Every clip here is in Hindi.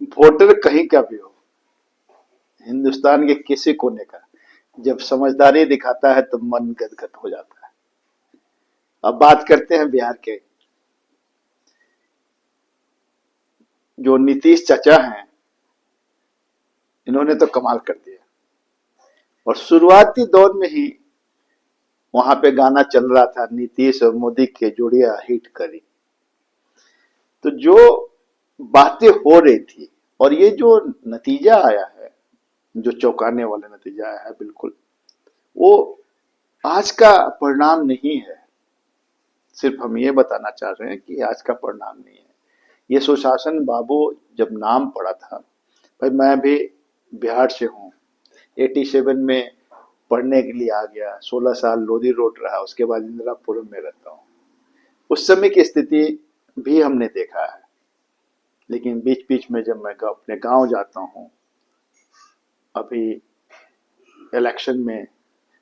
वोटर कहीं का भी हो, हिंदुस्तान के किसी कोने का, जब समझदारी दिखाता है तो मन गदगद हो जाता है। अब बात करते हैं बिहार के। जो नीतीश चाचा हैं, इन्होंने तो कमाल कर दिया। और शुरुआती दौर में ही वहां पे गाना चल रहा था, नीतीश और मोदी के जोड़िया हिट करी। तो जो बातें हो रही थी और ये जो नतीजा आया है, जो चौंकाने वाला नतीजा आया है, बिल्कुल वो आज का परिणाम नहीं है। सिर्फ हम ये बताना चाह रहे हैं कि आज का परिणाम नहीं है। ये सुशासन बाबू जब नाम पड़ा था, भाई मैं भी बिहार से हूँ, 87 में पढ़ने के लिए आ गया, 16 साल लोधी रोड रहा, उसके बाद इंदिरापुरम में रहता हूँ। उस समय की स्थिति भी हमने देखा है। लेकिन बीच बीच में जब मैं अपने गांव जाता हूँ, अभी इलेक्शन में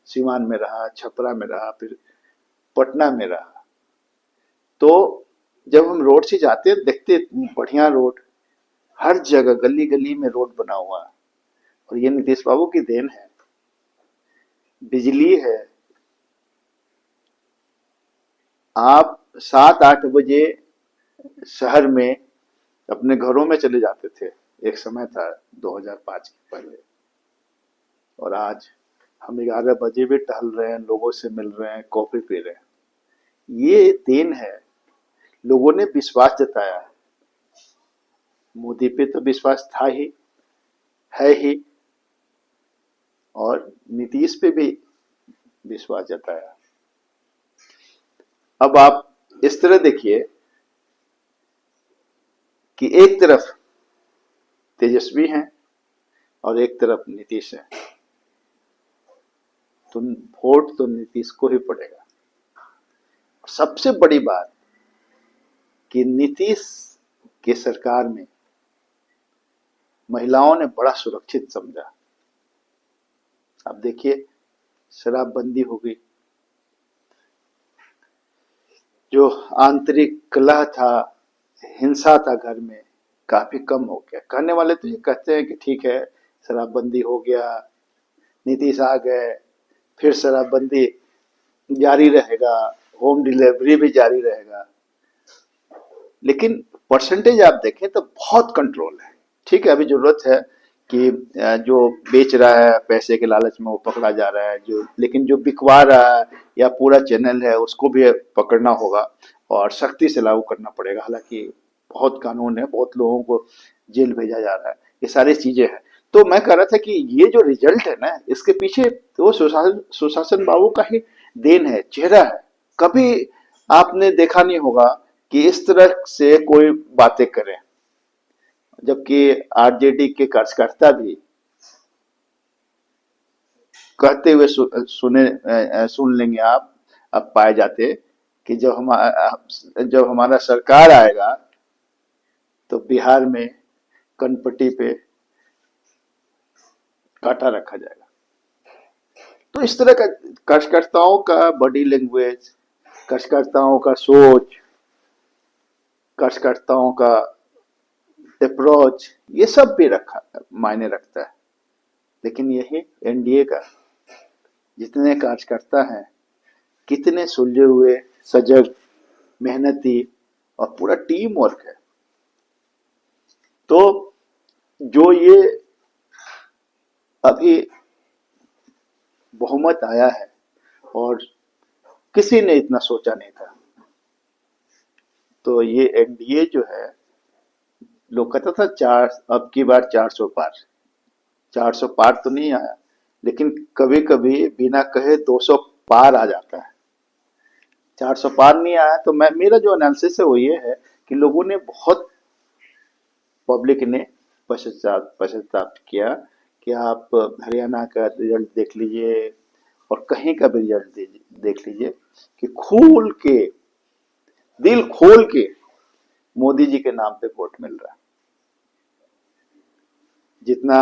सीवान में रहा, छपरा में रहा, फिर पटना में रहा, तो जब हम रोड से जाते देखते इतनी बढ़िया रोड, हर जगह गली गली में रोड बना हुआ है। और ये नीतीश बाबू की देन है। बिजली है, आप 7-8 बजे शहर में अपने घरों में चले जाते थे, एक समय था 2005 के पहले। और आज हम 11 बजे भी टहल रहे हैं, लोगों से मिल रहे हैं, कॉफी पी रहे हैं। ये देन है। लोगों ने विश्वास जताया है। मोदी पे तो विश्वास था ही, है ही, और नीतीश पे भी विश्वास जताया। अब आप इस तरह देखिए कि एक तरफ तेजस्वी हैं और एक तरफ नीतीश है, तो वोट तो नीतीश को ही पड़ेगा। सबसे बड़ी बात कि नीतीश की सरकार में महिलाओं ने बड़ा सुरक्षित समझा। अब देखिए, शराबबंदी हो गई, जो आंतरिक कलह था, हिंसा था घर में, काफी कम हो गया। कहने वाले तो ये कहते हैं कि ठीक है, शराबबंदी हो गया, नीतीश आ गए, फिर शराबबंदी जारी रहेगा, होम डिलीवरी भी जारी रहेगा। लेकिन परसेंटेज आप देखें तो बहुत कंट्रोल है। ठीक है, अभी जरूरत है कि जो बेच रहा है पैसे के लालच में वो पकड़ा जा रहा है, जो लेकिन जो बिकवा रहा है या पूरा चैनल है उसको भी पकड़ना होगा और सख्ती से लागू करना पड़ेगा। हालांकि बहुत कानून है, बहुत लोगों को जेल भेजा जा रहा है, ये सारी चीजें हैं। तो मैं कह रहा था कि ये जो रिजल्ट है ना, इसके पीछे तो सुशासन बाबू का ही देन है, चेहरा है। कभी आपने देखा नहीं होगा कि इस तरह से कोई बातें करे, जबकि आरजेडी के कार्यकर्ता भी कहते हुए सुन लेंगे आप। अब पाए जाते कि जब हमारा सरकार आएगा तो बिहार में कनपट्टी पे कांटा रखा जाएगा। तो इस तरह का कार्यकर्ताओं का बॉडी लैंग्वेज, कार्यकर्ताओं का सोच, कार्यकर्ताओं का अप्रोच, ये सब भी रखा मायने रखता है। लेकिन यही एनडीए का जितने कार्यकर्ता हैं, कितने सुलझे हुए, सजग, मेहनती और पूरा टीम वर्क है। तो जो ये अभी बहुमत आया है, और किसी ने इतना सोचा नहीं था, तो ये एनडीए जो है, लोग कहता था चार, अब की बार 400 पार, 400 पार तो नहीं आया, लेकिन कभी कभी बिना कहे 200 पार आ जाता है। 400 पार नहीं आया, तो मैं, मेरा जो एनालिसिस है वो ये है कि लोगों ने बहुत, पब्लिक ने पश्चाताप किया कि आप हरियाणा का रिजल्ट देख लीजिए और कहीं का भी रिजल्ट देख लीजिए कि खोल के, दिल खोल के मोदी जी के नाम पे वोट मिल रहा है। जितना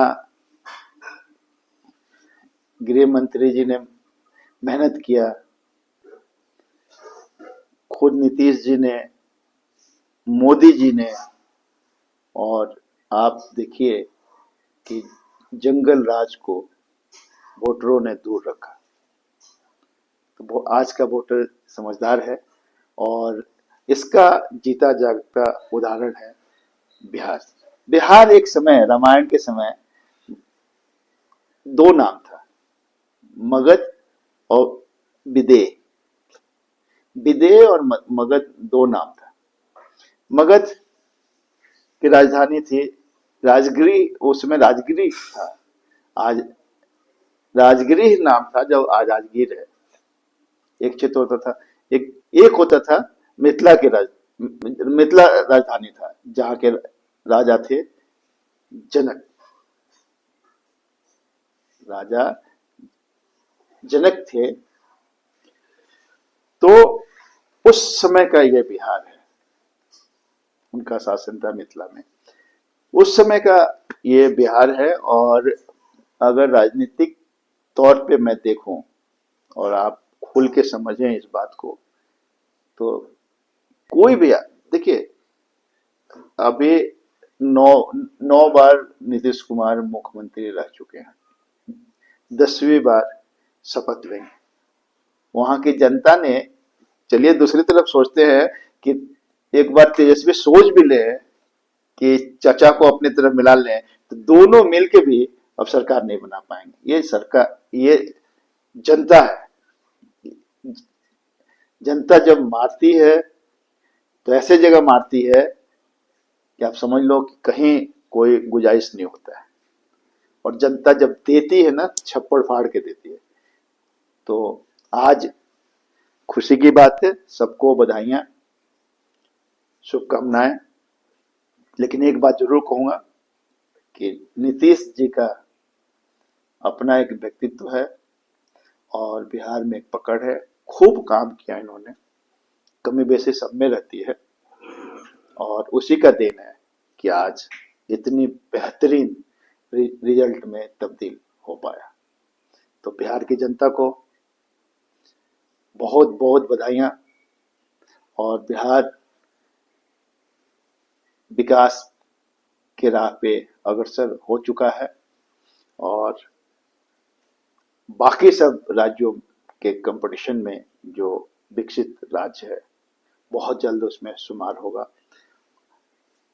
गृह मंत्री जी ने मेहनत किया, खुद नीतीश जी ने, मोदी जी ने और आप देखिए कि जंगल राज को वोटरों ने दूर रखा। तो वो आज का वोटर समझदार है, और इसका जीता जागता उदाहरण है बिहार। बिहार एक समय, रामायण के समय, दो नाम था, मगध और विदेह। विदेह और मगध दो नाम था। मगध की राजधानी थी राजगिरी, उस समय राजगिरी था, आज राजगिरी नाम था, जो आज राजगीर है। एक क्षेत्र होता था, एक एक होता था मिथिला के मिथिला राजधानी था, जहाँ के राजा थे जनक। राजा जनक थे। तो उस समय का यह बिहार है, उनका शासन था मिथिला में, उस समय का ये बिहार है। और अगर राजनीतिक तौर पे मैं देखूं और आप खुल के समझें इस बात को, तो कोई भी, देखिए, अभी नौ नौ बार नीतीश कुमार मुख्यमंत्री रह चुके हैं, 10वीं बार शपथ लेंगे। वहां की जनता ने, चलिए दूसरी तरफ सोचते हैं कि एक बार तेजस्वी सोच भी ले कि चाचा को अपनी तरफ मिला लें, तो दोनों मिलके भी अब सरकार नहीं बना पाएंगे। ये सरकार, ये जनता है। जनता जब मारती है तो ऐसे जगह मारती है कि आप समझ लो कि कहीं कोई गुंजाइश नहीं होता है। और जनता जब देती है ना, छप्पड़ फाड़ के देती है। तो आज खुशी की बात है, सबको बधाइयां, शुभकामनाएं। लेकिन एक बात जरूर कहूंगा कि नीतीश जी का अपना एक व्यक्तित्व है, और बिहार में एक पकड़ है। खूब काम किया इन्होंने, कमी बेसी सब में रहती है, और उसी का देन है कि आज इतनी बेहतरीन रिजल्ट में तब्दील हो पाया। तो बिहार की जनता को बहुत बहुत बधाइयां। और बिहार विकास के राह पे अग्रसर हो चुका है, और बाकी सब राज्यों के कंपटीशन में जो विकसित राज्य है, बहुत जल्द उसमें शुमार होगा।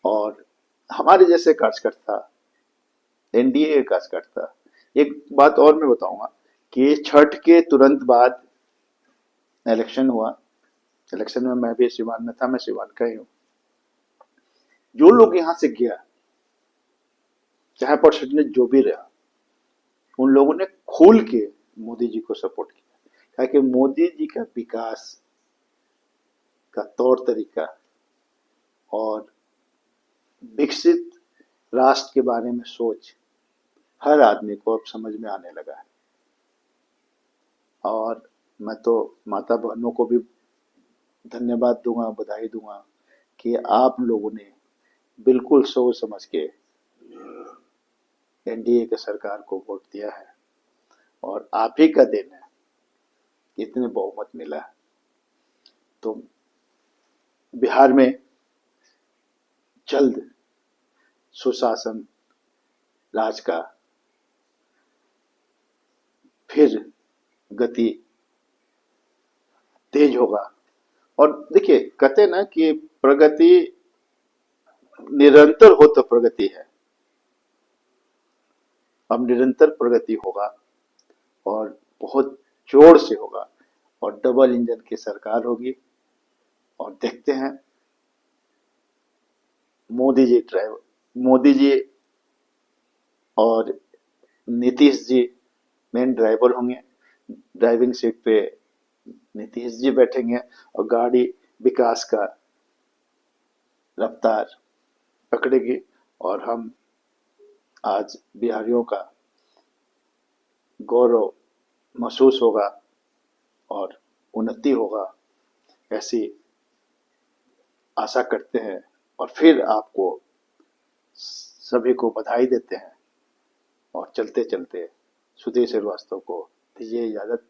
और हमारे जैसे कार्यकर्ता, एनडीए के कार्यकर्ता, एक बात और मैं बताऊंगा कि छठ के तुरंत बाद इलेक्शन हुआ। इलेक्शन में मैं भी सिवान में था, मैं सिवान का ही हूँ। जो लोग यहाँ से गया, चाहे परसेंटेज जो भी रहा, उन लोगों ने खुल के मोदी जी को सपोर्ट किया, ताकि मोदी जी का विकास का तौर तरीका और विकसित राष्ट्र के बारे में सोच हर आदमी को अब समझ में आने लगा है। और मैं तो माता बहनों को भी धन्यवाद दूंगा, बधाई दूंगा कि आप लोगों ने बिल्कुल सोच समझ के एनडीए के सरकार को वोट दिया है, और आप ही का देन है इतने बहुमत मिला है। तो बिहार में जल्द सुशासन राज का फिर गति तेज होगा। और देखिए, कहते ना कि प्रगति निरंतर हो तो प्रगति है। अब निरंतर प्रगति होगा, और बहुत जोर से होगा, और डबल इंजन की सरकार होगी। और देखते हैं, मोदी जी और नीतीश जी मेन ड्राइवर होंगे। ड्राइविंग सीट पे नीतीश जी बैठेंगे, और गाड़ी विकास का रफ्तार पकड़ेगी, और हम आज बिहारियों का गौरव महसूस होगा और उन्नति होगा, ऐसी आशा करते हैं। और फिर आपको सभी को बधाई देते हैं, और चलते चलते सुधीर श्रीवास्तव को दीजिए इजाजत।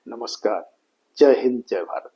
नमस्कार। जय हिंद, जय भारत।